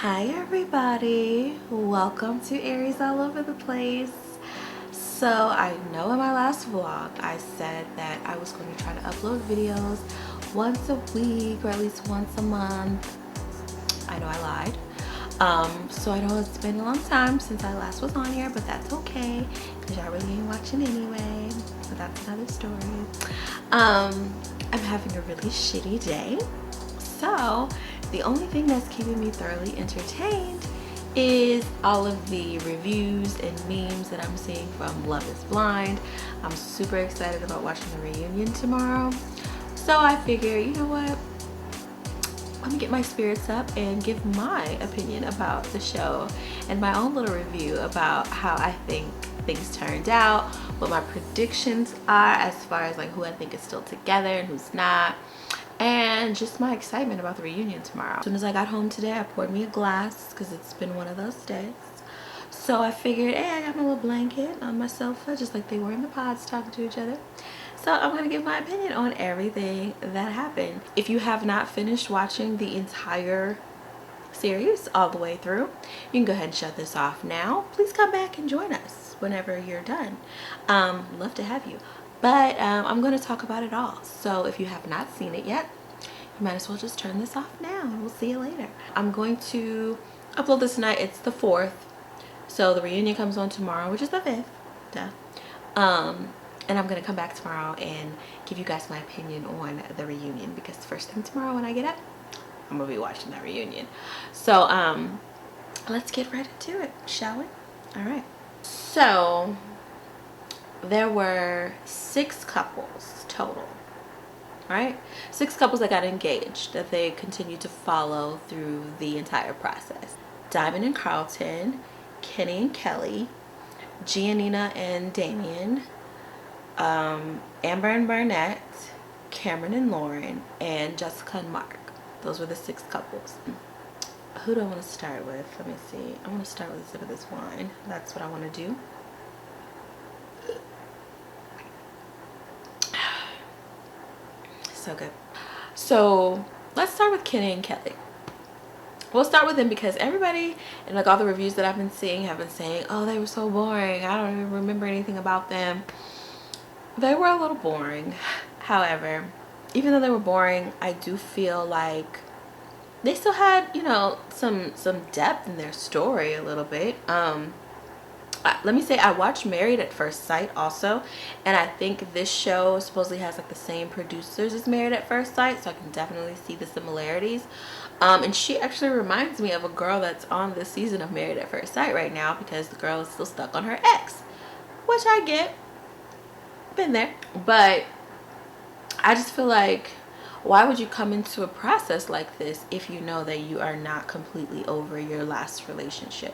Hi everybody, welcome to Aries All Over the Place. So I know in my last vlog I said that I was going to try to upload videos once a week or at least once a month. I know I lied. So I know it's been a long time since I last was on here, but that's okay because y'all really ain't watching anyway, but that's another story. I'm having a really shitty day, so the only thing that's keeping me thoroughly entertained is all of the reviews and memes that I'm seeing from Love is Blind. I'm super excited about watching the reunion tomorrow, so I figure, you know what, let me get my spirits up and give my opinion about the show and my own little review about how I think things turned out, what my predictions are as far as like who I think is still together and who's not, and just my excitement about the reunion tomorrow. As soon as I got home today, I poured me a glass because it's been one of those days. So I figured, hey, I got my little blanket on my sofa just like they were in the pods talking to each other. So I'm going to give my opinion on everything that happened. If you have not finished watching the entire series all the way through, you can go ahead and shut this off now. Please come back and join us whenever you're done. Love to have you. But I'm going to talk about it all. So if you have not seen it yet, you might as well just turn this off now and we'll see you later. I'm going to upload this tonight. It's the 4th. So the reunion comes on tomorrow, which is the 5th. Duh. And I'm gonna come back tomorrow and give you guys my opinion on the reunion, because first thing tomorrow when I get up, I'm gonna be watching that reunion. So let's get right into it, shall we? All right. So there were 6 couples total, right? 6 couples that got engaged that they continued to follow through the entire process. Diamond and Carlton, Kenny and Kelly, Giannina and Damien, Amber and Barnett, Cameron and Lauren, and Jessica and Mark. Those were the 6 couples. Who do I want to start with? Let me see. I want to start with a sip of this wine. That's what I want to do. So good. So let's start with Kenny and Kelly. We'll start with them because everybody and like all the reviews that I've been seeing have been saying, oh, they were so boring, I don't even remember anything about them. They were a little boring. However, even though they were boring, I do feel like they still had, you know, some depth in their story a little bit. Let me say, I watched Married at First Sight also, and I think this show supposedly has like the same producers as Married at First Sight, so I can definitely see the similarities. And she actually reminds me of a girl that's on this season of Married at First Sight right now, because the girl is still stuck on her ex, which I get. Been there. But I just feel like, why would you come into a process like this if you know that you are not completely over your last relationship?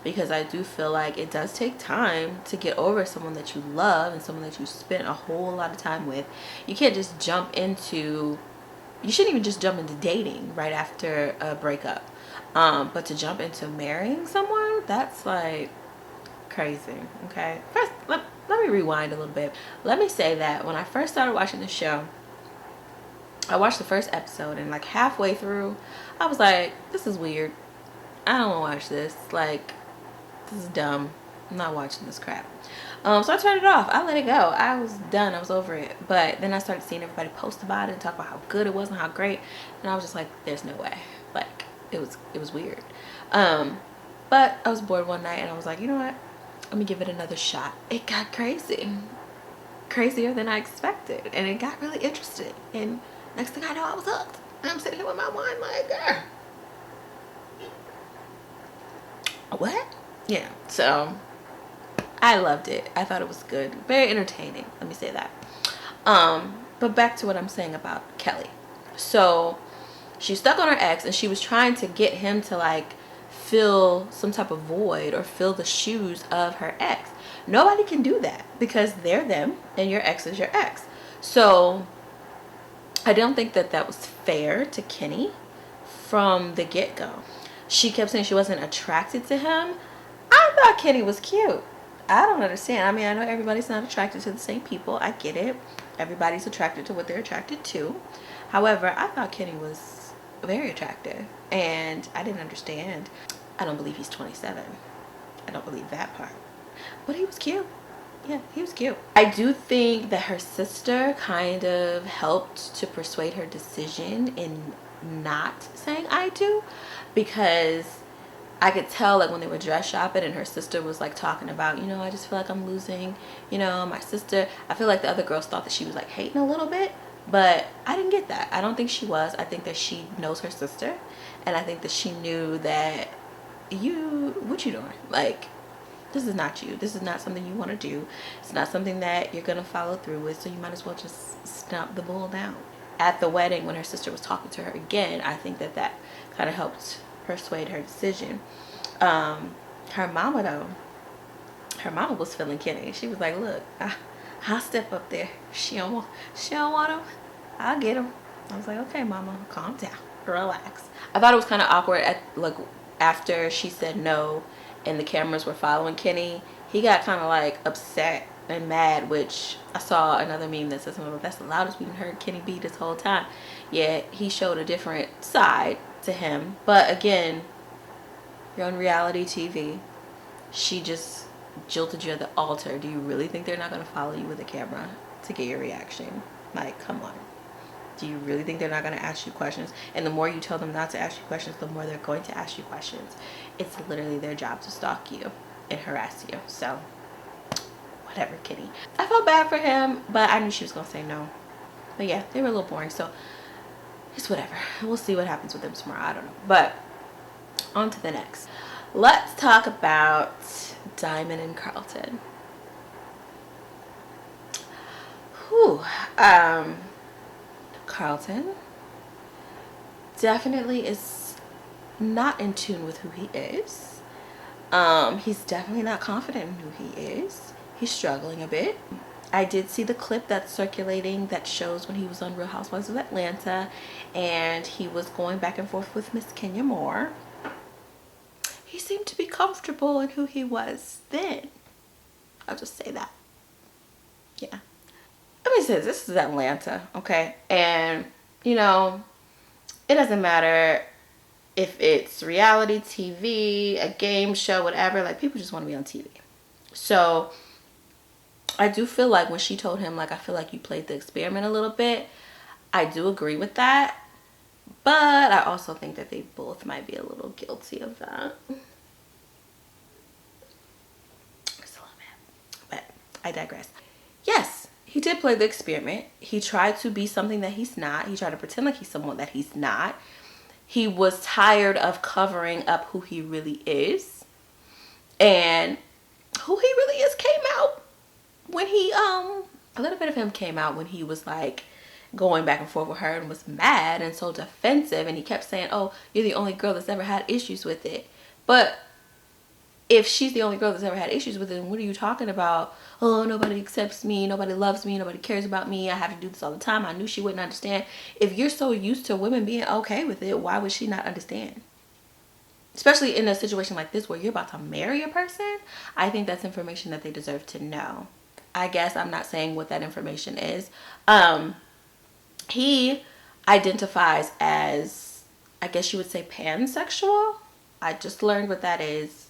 Because I do feel like it does take time to get over someone that you love and someone that you spent a whole lot of time with. You can't just jump into, you shouldn't even just jump into dating right after a breakup. But to jump into marrying someone, that's like crazy. Okay, first let me rewind a little bit. Let me say that when I first started watching the show, I watched the first episode, and like halfway through I was like, this is weird, I don't want to watch this, like this is dumb, I'm not watching this crap. So I turned it off. I let it go. I was done. I was over it. But then I started seeing everybody post about it and talk about how good it was and how great, and I was just like, there's no way. Like it was weird. But I was bored one night and I was like, you know what, let me give it another shot. It got crazy. Crazier than I expected. And it got really interesting. And next thing I know, I was hooked. And I'm sitting here with my wine like, girl, what? Yeah. So I loved it. I thought it was good. Very entertaining. Let me say that. But back to what I'm saying about Kelly. So she's stuck on her ex and she was trying to get him to like fill some type of void or fill the shoes of her ex. Nobody can do that because they're them and your ex is your ex. So I don't think that that was fair to Kenny from the get-go. She kept saying she wasn't attracted to him. I thought Kenny was cute. I don't understand. I mean, I know everybody's not attracted to the same people. I get it. Everybody's attracted to what they're attracted to. However, I thought Kenny was very attractive, and I didn't understand. I don't believe he's 27. I don't believe that part, but he was cute. Yeah, he was cute. I do think that her sister kind of helped to persuade her decision in not saying I do, because I could tell, like, when they were dress shopping and her sister was like talking about, you know, I just feel like I'm losing, you know, my sister. I feel like the other girls thought that she was like hating a little bit, but I didn't get that. I don't think she was. I think that she knows her sister, and I think that she knew that what you doing? Like, this is not you. This is not something you want to do. It's not something that you're going to follow through with, so you might as well just stomp the bull down. At the wedding, when her sister was talking to her again, I think that that kind of helped persuade her decision. Her mama, though, her mama was feeling Kenny. She was like, look, I'll step up there. She don't want him. I'll get him. I was like, okay, mama, calm down. Relax. I thought it was kind of awkward at, like, after she said no and the cameras were following Kenny, he got kind of like upset and mad, which I saw another meme that says something about, that's the loudest we've heard Kenny be this whole time. Yeah, he showed a different side to him. But again, you're on reality TV. She just jilted you at the altar. Do you really think they're not going to follow you with a camera to get your reaction? Like, come on. Do you really think they're not going to ask you questions? And the more you tell them not to ask you questions, the more they're going to ask you questions. It's literally their job to stalk you and harass you. So, whatever, Kitty. I felt bad for him, but I knew she was going to say no. But yeah, they were a little boring, so it's whatever. We'll see what happens with them tomorrow. I don't know. But on to the next. Let's talk about Diamond and Carlton. Whew. Carlton definitely is not in tune with who he is. He's definitely not confident in who he is. He's struggling a bit. I did see the clip that's circulating that shows when he was on Real Housewives of Atlanta and he was going back and forth with Miss Kenya Moore. He seemed to be comfortable in who he was then. I'll just say that. Yeah. Let me say this is Atlanta, okay? And, you know, it doesn't matter if it's reality TV, a game show, whatever. Like, people just want to be on TV. So, I do feel like when she told him, like, I feel like you played the experiment a little bit, I do agree with that. But I also think that they both might be a little guilty of that. Just a little bit. But I digress. Yes, he did play the experiment. He tried to be something that he's not. He tried to pretend like he's someone that he's not. He was tired of covering up who he really is. And who he really is came out when he, a little bit of him came out when he was like going back and forth with her and was mad and so defensive. And he kept saying, oh, you're the only girl that's ever had issues with it. But if she's the only girl that's ever had issues with it, then what are you talking about? Oh, nobody accepts me, nobody loves me, nobody cares about me, I have to do this all the time. I knew she wouldn't understand. If you're so used to women being okay with it, why would she not understand? Especially in a situation like this where you're about to marry a person, I think that's information that they deserve to know. I guess I'm not saying what that information is. He identifies as, I guess you would say, pansexual. I just learned what that is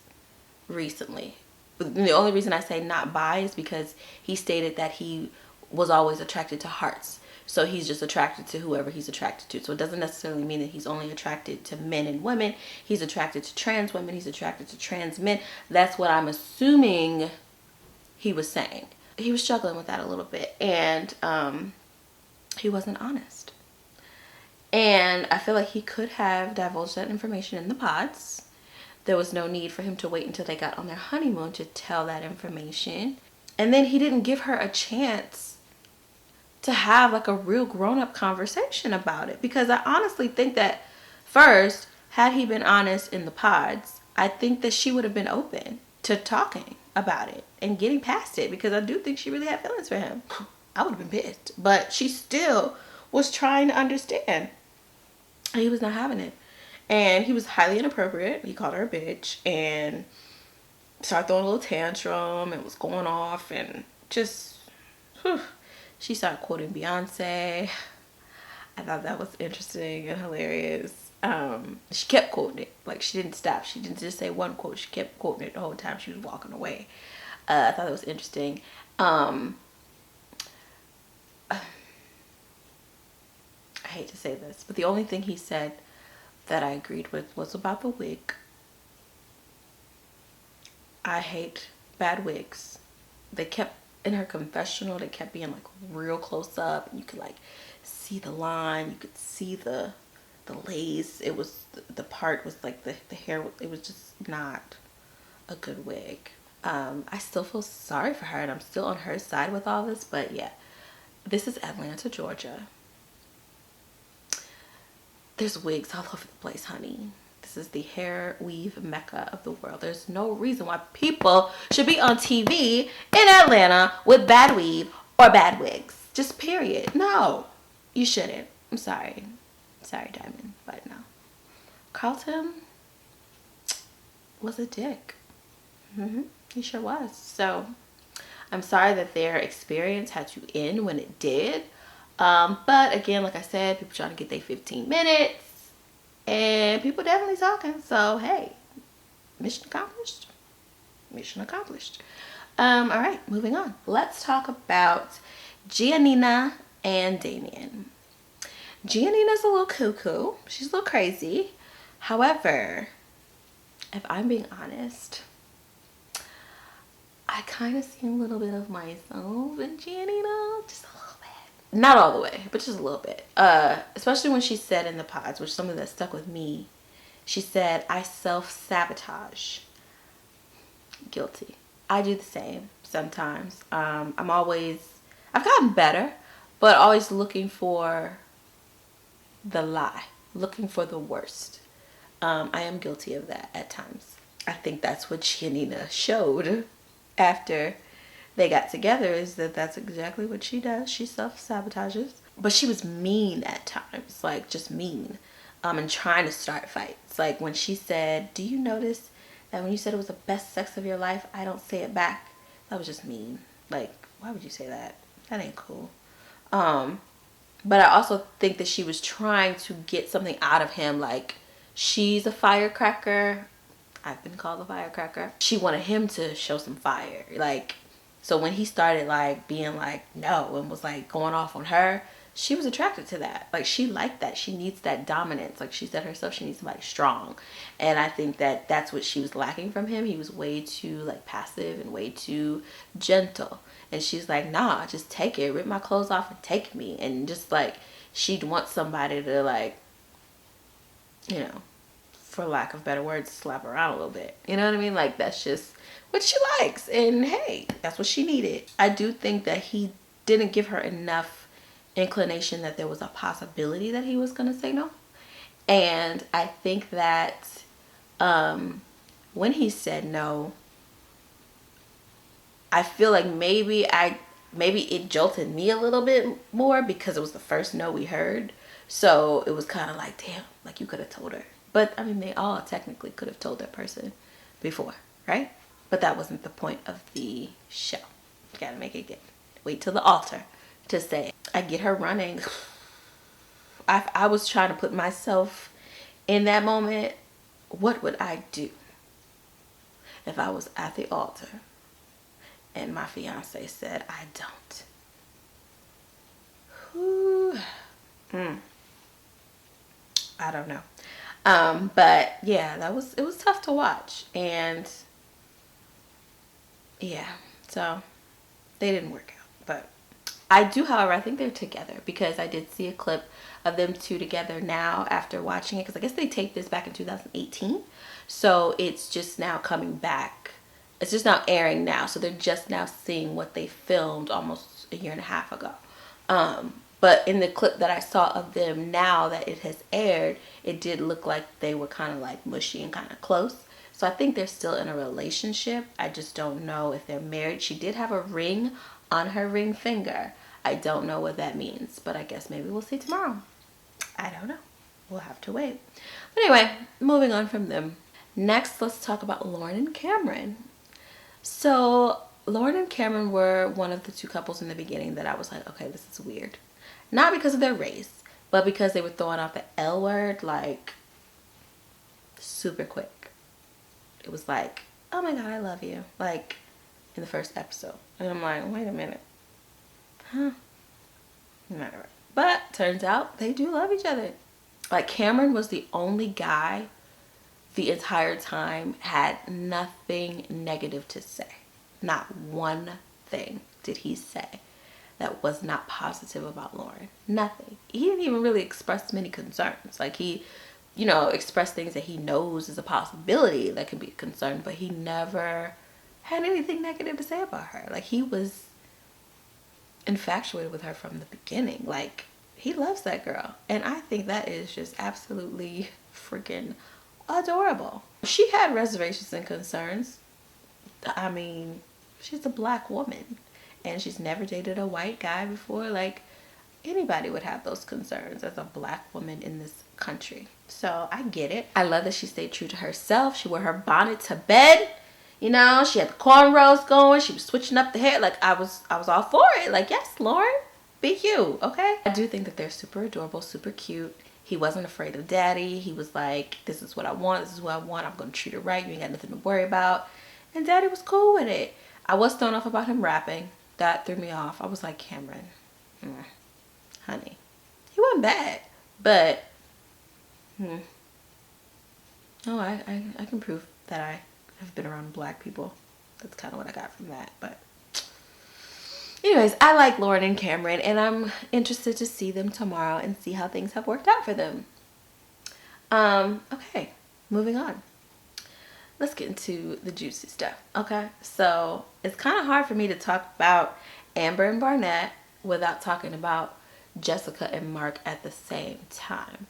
recently. The only reason I say not bi is because he stated that he was always attracted to hearts. So he's just attracted to whoever he's attracted to. So it doesn't necessarily mean that he's only attracted to men and women. He's attracted to trans women. He's attracted to trans men. That's what I'm assuming he was saying. He was struggling with that a little bit. And he wasn't honest. And I feel like he could have divulged that information in the pods. There was no need for him to wait until they got on their honeymoon to tell that information. And then he didn't give her a chance to have like a real grown-up conversation about it. Because I honestly think that first, had he been honest in the pods, I think that she would have been open to talking about it and getting past it. Because I do think she really had feelings for him. I would have been pissed. But she still was trying to understand. And he was not having it. And he was highly inappropriate. He called her a bitch and started throwing a little tantrum and was going off and just, whew. She started quoting Beyonce. I thought that was interesting and hilarious. She kept quoting it. Like, she didn't stop. She didn't just say one quote. She kept quoting it the whole time she was walking away. I thought that was interesting. I hate to say this, but the only thing he said that I agreed with was about the wig. I hate bad wigs. They kept, in her confessional, they kept being like real close up, and you could like see the line, you could see the lace. It was, the part was like the hair, it was just not a good wig. I still feel sorry for her, and I'm still on her side with all this, but yeah, this is Atlanta, Georgia. There's wigs all over the place, honey. This is the hair weave mecca of the world. There's no reason why people should be on TV in Atlanta with bad weave or bad wigs. Just period. No, you shouldn't. I'm sorry. Sorry, Diamond, but no. Carlton was a dick. He sure was. So I'm sorry that their experience had to end when it did. But again, like I said, people trying to get their 15 minutes. And people definitely talking. So, hey, mission accomplished. Mission accomplished. All right, moving on. Let's talk about Giannina and Damien. Giannina's a little cuckoo. She's a little crazy. However, if I'm being honest, I kind of see a little bit of myself in Giannina. Just a little bit. Not all the way, but just a little bit. Especially when she said in the pods, which is something that stuck with me. She said, I self-sabotage. Guilty. I do the same sometimes. I've gotten better, but always looking for the lie, looking for the worst. I am guilty of that at times. I think that's what Giannina showed after they got together, is that that's exactly what she does. She self-sabotages. But she was mean at times, like just mean, and trying to start fights. Like when she said, do you notice that when you said it was the best sex of your life, I don't say it back? That was just mean. Like, why would you say that? That ain't cool. But I also think that she was trying to get something out of him, like, she's a firecracker. I've been called a firecracker. She wanted him to show some fire. Like, so when he started like being like no and was like going off on her, she was attracted to that. Like, she liked that. She needs that dominance. Like she said herself, she needs somebody strong. And I think that that's what she was lacking from him. He was way too like passive and way too gentle. And she's like, nah, just take it. Rip my clothes off and take me. And just like, she'd want somebody to like, you know, for lack of better words, slap around a little bit. You know what I mean? Like, that's just what she likes. And hey, that's what she needed. I do think that he didn't give her enough inclination that there was a possibility that he was going to say no. And I think that when he said no, I feel like maybe it jolted me a little bit more because it was the first no we heard. So it was kind of like, damn, like you could have told her. But I mean, they all technically could have told that person before, right? But that wasn't the point of the show. You gotta make it good. Wait till the altar to say it. I get her running. I was trying to put myself in that moment. What would I do if I was at the altar and my fiance said, I don't? Whew. I don't know. But yeah, it was tough to watch. And yeah, so they didn't work out. But I do, however, I think they're together because I did see a clip of them two together now after watching it. Because I guess they taped this back in 2018. So it's just now coming back. It's just now airing now. So they're just now seeing what they filmed almost a year and a half ago. But in the clip that I saw of them now that it has aired, it did look like they were kind of like mushy and kind of close. So I think they're still in a relationship. I just don't know if they're married. She did have a ring on her ring finger. I don't know what that means, but I guess maybe we'll see tomorrow. I don't know. We'll have to wait. But anyway, moving on from them. Next, let's talk about Lauren and Cameron. So Lauren and Cameron were one of the two couples in the beginning that I was like, okay, this is weird. Not because of their race, But because they were throwing out the L word, like, super quick. It was like, oh my God, I love you. Like, in the first episode. And I'm like, wait a minute. Huh? But turns out they do love each other. Like, Cameron was the only guy the entire time had nothing negative to say. Not one thing did he say that was not positive about Lauren. Nothing. He didn't even really express many concerns. Like, he, you know, expressed things that he knows is a possibility that could be a concern, but he never had anything negative to say about her. Like, he was infatuated with her from the beginning. Like, he loves that girl. And I think that is just absolutely freaking adorable. She had reservations and concerns. I mean, she's a black woman and she's never dated a white guy before. Like, anybody would have those concerns as a black woman in this country. So I get it. I love that she stayed true to herself. She wore her bonnet to bed. You know, she had the cornrows going. She was switching up the hair. Like, I was all for it. Like, yes, Lauren, be you, okay? I do think that they're super adorable, super cute. He wasn't afraid of daddy. He was like, this is what I want. This is what I want. I'm going to treat her right. You ain't got nothing to worry about. And daddy was cool with it. I was thrown off about him rapping. That threw me off. I was like, Cameron, honey, he wasn't bad. But, oh, I can prove that I have been around black people. That's kind of what I got from that. But anyways, I like Lauren and Cameron, and I'm interested to see them tomorrow and see how things have worked out for them. Okay, moving on. Let's get into the juicy stuff. Okay, so it's kind of hard for me to talk about Amber and Barnett without talking about Jessica and Mark at the same time.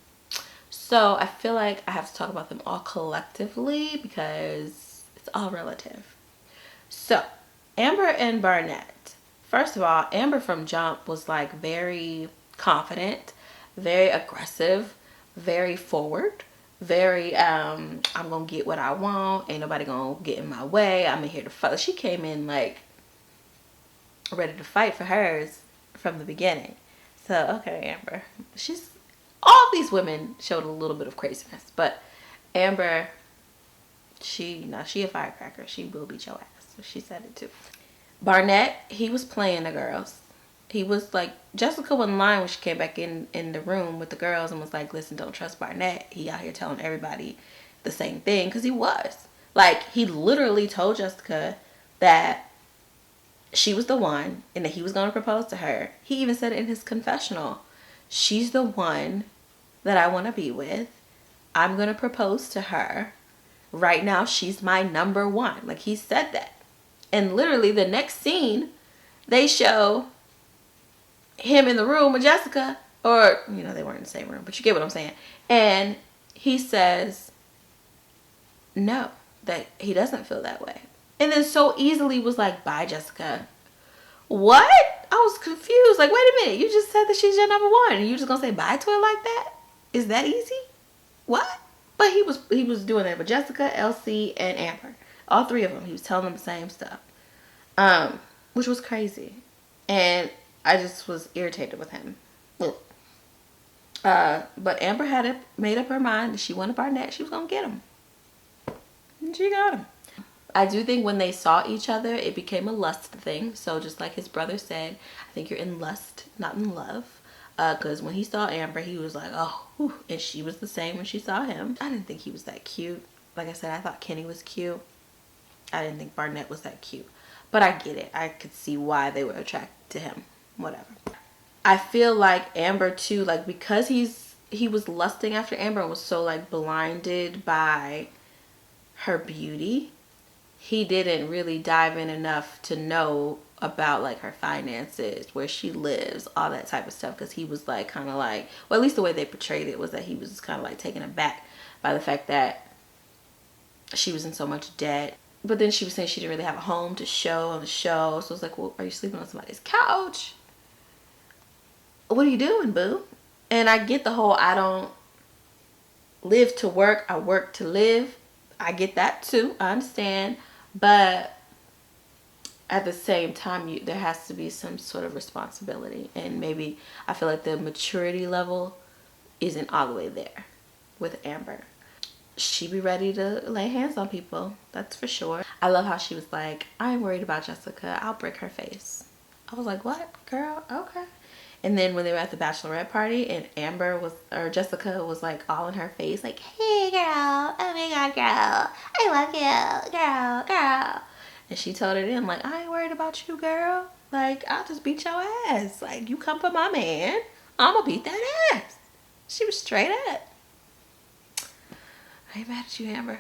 So I feel like I have to talk about them all collectively because it's all relative. So Amber and Barnett. First of all, Amber from jump was like very confident, very aggressive, very forward, very I'm gonna get what I want, ain't nobody gonna get in my way, I'm in here to fight. She came in like ready to fight for hers from the beginning. So okay, Amber, she's, all these women showed a little bit of craziness, but Amber, she a firecracker. She will beat your ass. So she said it too. Barnett, he was playing the girls. He was like, Jessica wasn't lying when she came back in the room with the girls and was like, listen, don't trust Barnett. He out here telling everybody the same thing, because he was. Like, he literally told Jessica that she was the one and that he was going to propose to her. He even said it in his confessional. She's the one that I want to be with. I'm going to propose to her. Right now, she's my number one. Like, he said that. And literally the next scene, they show him in the room with Jessica. Or, you know, they weren't in the same room, but you get what I'm saying. And he says, no, that he doesn't feel that way. And then so easily was like, bye, Jessica. What? I was confused. Like, wait a minute. You just said that she's your number one. And you just gonna say bye to her like that? Is that easy? What? But he was doing that with Jessica, Elsie, and Amber. All three of them. He was telling them the same stuff. Which was crazy. And I just was irritated with him. But Amber had made up her mind that she wanted Barnett. She was gonna get him. And she got him. I do think when they saw each other, it became a lust thing. So just like his brother said, I think you're in lust, not in love. Because when he saw Amber, he was like, oh, whew. And she was the same when she saw him. I didn't think he was that cute. Like I said, I thought Kenny was cute. I didn't think Barnett was that cute. But I get it. I could see why they were attracted to him. Whatever. I feel like Amber too, like, because he was lusting after Amber and was so like blinded by her beauty, he didn't really dive in enough to know about like her finances, where she lives, all that type of stuff. Because he was like kind of like, well, at least the way they portrayed it was that he was kind of like taken aback by the fact that she was in so much debt. But then she was saying she didn't really have a home to show on the show. So it's like, well, are you sleeping on somebody's couch? What are you doing, boo? And I get the whole, I don't live to work, I work to live. I get that too. I understand. But at the same time, there has to be some sort of responsibility. And maybe I feel like the maturity level isn't all the way there with Amber. She be ready to lay hands on people, that's for sure. I love how she was like, I ain't worried about Jessica, I'll break her face. I was like, what, girl? Okay. And then when they were at the bachelorette party and Jessica was like all in her face, like, hey girl, oh my god, girl, I love you, girl. And she told her then, like, I ain't worried about you, girl. Like, I'll just beat your ass. Like, you come for my man, I'ma beat that ass. She was straight up. I ain't mad at you, Amber.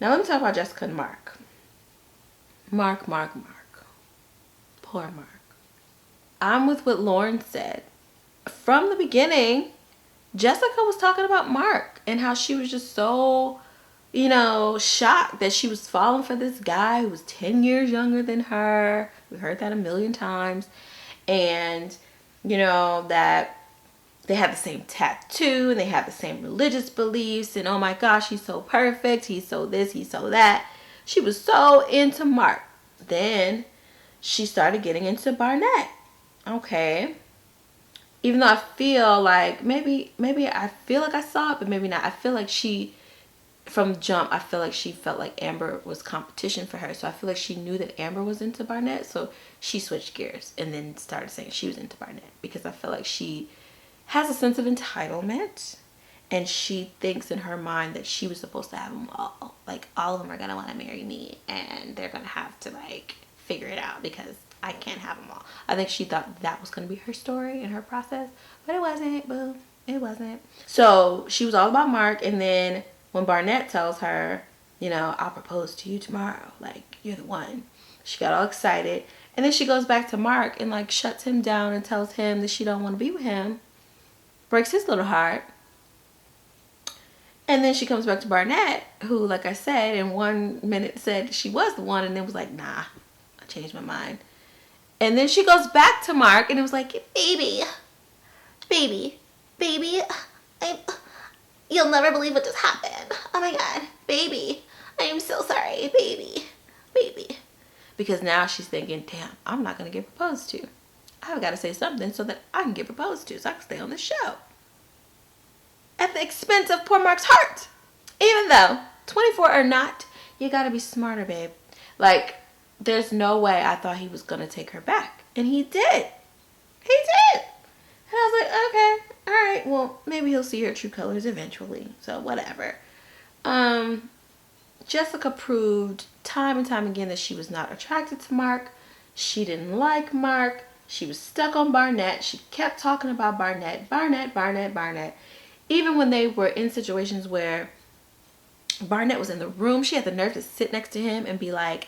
Now let me talk about Jessica and Mark. Mark. Poor Mark. I'm with what Lauren said. From the beginning, Jessica was talking about Mark and how she was just so, shocked that she was falling for this guy who was 10 years younger than her. We heard that a million times. And, that they had the same tattoo and they had the same religious beliefs. And oh my gosh, he's so perfect. He's so this, he's so that. She was so into Mark. Then she started getting into Barnett. Okay. Even though I feel like maybe I feel like I saw it, but maybe not. I feel like from jump, I feel like she felt like Amber was competition for her. So I feel like she knew that Amber was into Barnett. So she switched gears and then started saying she was into Barnett, because I feel like she has a sense of entitlement and she thinks in her mind that she was supposed to have them all. Like, all of them are going to want to marry me and they're going to have to like figure it out because I can't have them all. I think she thought that was going to be her story and her process, but it wasn't. Boo. It wasn't. So she was all about Mark. And then when Barnett tells her, I'll propose to you tomorrow, like, you're the one, she got all excited. And then she goes back to Mark and like shuts him down and tells him that she don't want to be with him. Breaks his little heart. And then she comes back to Barnett, who, like I said, in 1 minute said she was the one and then was like, nah, I changed my mind. And then she goes back to Mark and it was like, baby, you'll never believe what just happened. Oh my god, baby, I am so sorry, baby. Because now she's thinking, damn, I'm not going to get proposed to. I've got to say something so that I can get proposed to, so I can stay on the show. At the expense of poor Mark's heart. Even though, 24 or not, you got to be smarter, babe. Like, there's no way I thought he was going to take her back. And he did. He did. And I was like, okay, all right, well, maybe he'll see her true colors eventually. So, whatever. Jessica proved time and time again that she was not attracted to Mark. She didn't like Mark. She was stuck on Barnett. She kept talking about Barnett. Even when they were in situations where Barnett was in the room, she had the nerve to sit next to him and be like,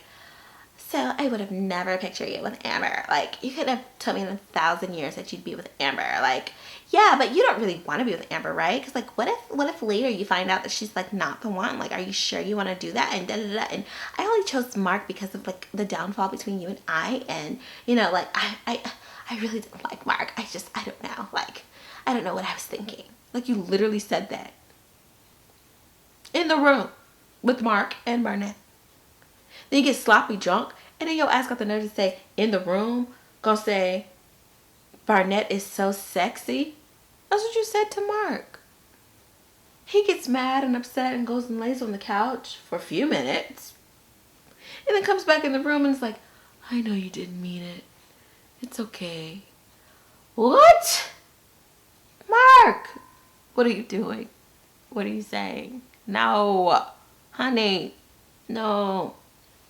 so I would have never pictured you with Amber. Like, you could have told me in 1,000 years that you'd be with Amber. Like, yeah, but you don't really want to be with Amber, right? Because, like, what if later you find out that she's, like, not the one? Like, are you sure you want to do that? And da-da-da. And I only chose Mark because of, like, the downfall between you and I. And, like, I really didn't like Mark. I don't know. Like, I don't know what I was thinking. Like, you literally said that. In the room with Mark and Barnett. Then you get sloppy drunk, and then your ass got the nerve to say, in the room, gonna say, Barnett is so sexy. That's what you said to Mark. He gets mad and upset and goes and lays on the couch for a few minutes. And then comes back in the room and is like, I know you didn't mean it. It's okay. What? Mark, what are you doing? What are you saying? No, honey, no.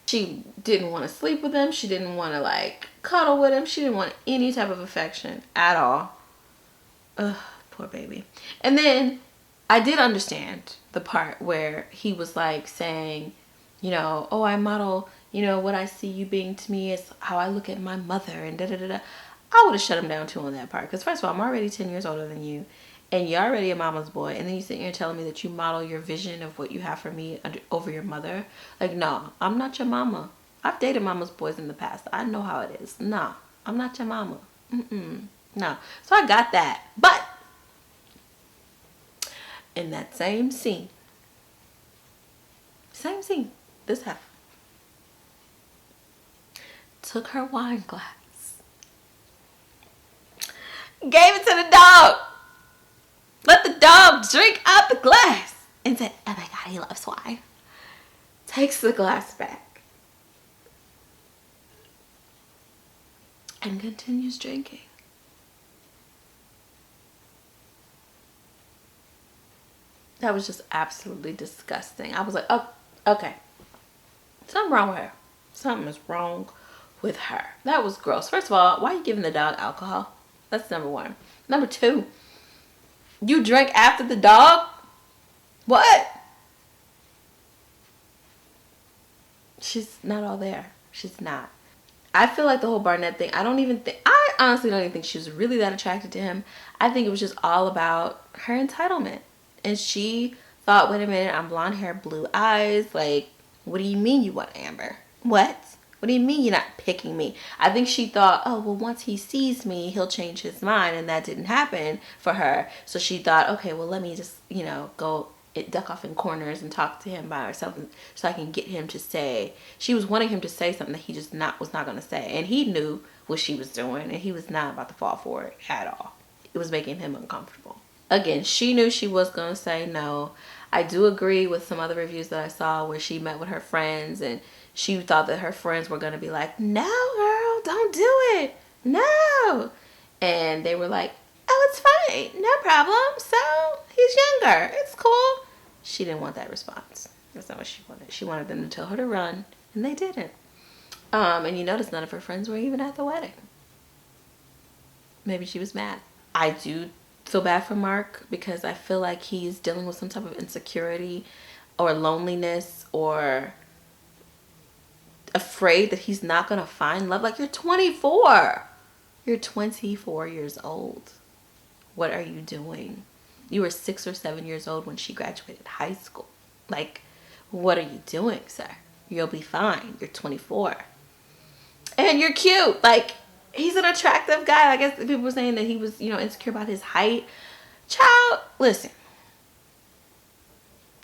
She didn't want to sleep with him. She didn't want to, like, cuddle with him. She didn't want any type of affection at all. Ugh, poor baby. And then I did understand the part where he was, like, saying, oh, I model, what I see you being to me is how I look at my mother and da-da-da-da. I would have shut him down, too, on that part. Because, first of all, I'm already 10 years older than you. And you're already a mama's boy, and then you sit here telling me that you model your vision of what you have for me over your mother. Like, no, I'm not your mama. I've dated mama's boys in the past. I know how it is. No, I'm not your mama. No. So I got that. But in that same scene, this happened. Took her wine glass, gave it to the dog. Let the dog drink out the glass. And said, oh my God, he loves wine. Takes the glass back. And continues drinking. That was just absolutely disgusting. I was like, oh, okay. Something wrong with her. Something is wrong with her. That was gross. First of all, why are you giving the dog alcohol? That's number one. Number two, you drank after the dog? What? She's not all there. She's not. I feel like the whole Barnett thing, I honestly don't even think she was really that attracted to him. I think it was just all about her entitlement. And she thought, wait a minute, I'm blonde hair, blue eyes. Like, what do you mean you want Amber? What? What do you mean you're not picking me? I think she thought, oh, well, once he sees me, he'll change his mind. And that didn't happen for her. So she thought, okay, well, let me just, go duck off in corners and talk to him by herself so I can get him to say. She was wanting him to say something that he just was not going to say. And he knew what she was doing. And he was not about to fall for it at all. It was making him uncomfortable. Again, she knew she was going to say no. I do agree with some other reviews that I saw where she met with her friends and she thought that her friends were going to be like, no, girl, don't do it. No. And they were like, oh, it's fine. No problem. So he's younger. It's cool. She didn't want that response. That's not what she wanted. She wanted them to tell her to run, and they didn't. And you notice none of her friends were even at the wedding. Maybe she was mad. I do feel bad for Mark because I feel like he's dealing with some type of insecurity or loneliness or afraid that he's not going to find love. Like, you're 24. You're 24 years old. What are you doing? You were 6 or 7 years old when she graduated high school. Like, what are you doing, sir? You'll be fine. You're 24. And you're cute. Like, he's an attractive guy. I guess people were saying that he was, insecure about his height. Child, listen.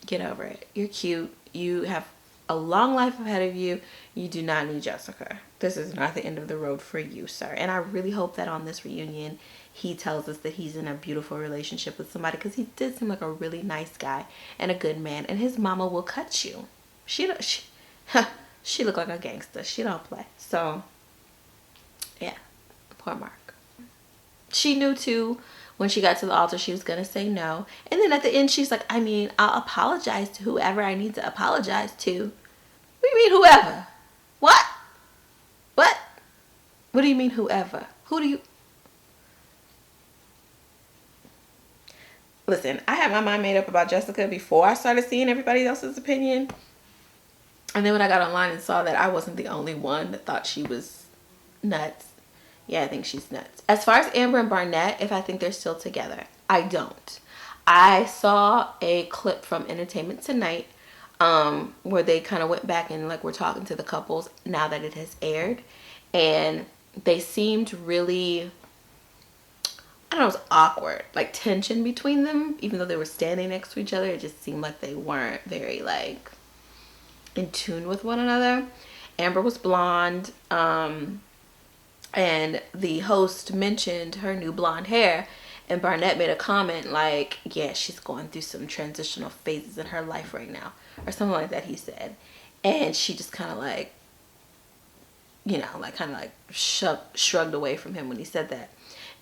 Get over it. You're cute. You have a long life ahead of you. You do not need Jessica. This is not the end of the road for you, sir. And I really hope that on this reunion, he tells us that he's in a beautiful relationship with somebody, because he did seem like a really nice guy and a good man. And his mama will cut you. She looked like a gangster. She don't play. So, yeah, poor Mark. She knew too when she got to the altar she was gonna say no. And then at the end she's like, I'll apologize to whoever I need to apologize to. What do you mean whoever? What? What do you mean whoever? Who do you... Listen, I had my mind made up about Jessica before I started seeing everybody else's opinion. And then when I got online and saw that I wasn't the only one that thought she was nuts. Yeah, I think she's nuts. As far as Amber and Barnett, if I think they're still together, I don't. I saw a clip from Entertainment Tonight where they kind of went back and were talking to the couples now that it has aired. And they seemed really... I don't know, it was awkward, tension between them, even though they were standing next to each other. It just seemed like they weren't very in tune with one another. Amber was blonde, and the host mentioned her new blonde hair, and Barnett made a comment yeah, she's going through some transitional phases in her life right now, or something like that, he said. And she just kind of shrugged away from him when he said that.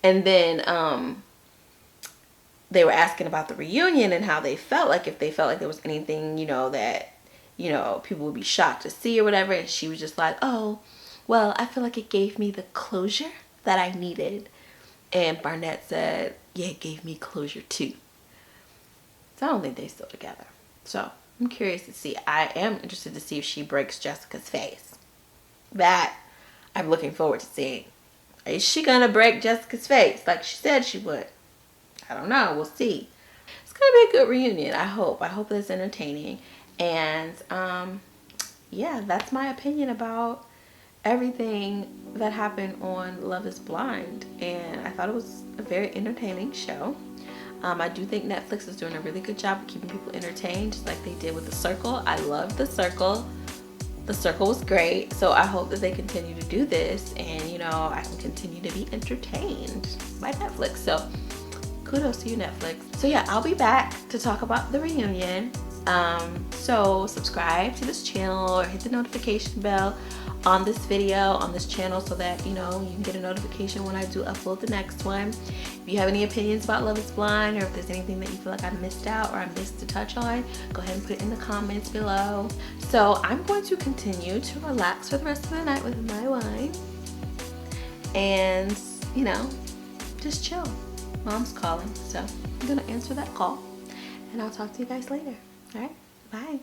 And then they were asking about the reunion and how they felt, if they felt like there was anything, that, people would be shocked to see or whatever. And she was just like, oh, well, I feel like it gave me the closure that I needed. And Barnett said, yeah, it gave me closure too. So I don't think they're still together. So I'm curious to see. I am interested to see if she breaks Jessica's face. That I'm looking forward to seeing. Is she gonna break Jessica's face like she said she would? I don't know. We'll see. It's gonna be a good reunion. I hope it's entertaining. And yeah, that's my opinion about everything that happened on Love is Blind. And I thought it was a very entertaining show. I do think Netflix is doing a really good job of keeping people entertained, just like they did with The Circle. I loved The Circle. The Circle was great, so I hope that they continue to do this, and I can continue to be entertained by Netflix. So kudos to you, Netflix. So yeah, I'll be back to talk about the reunion. So subscribe to this channel or hit the notification bell on this video, on this channel, so that you know you can get a notification when I do upload the next one. If you have any opinions about Love is Blind, or if there's anything that you feel like I missed out or I missed to touch on, go ahead and put it in the comments below. So I'm going to continue to relax for the rest of the night with my wine and, you know, just chill. Mom's calling, so I'm gonna answer that call and I'll talk to you guys later. All right, bye.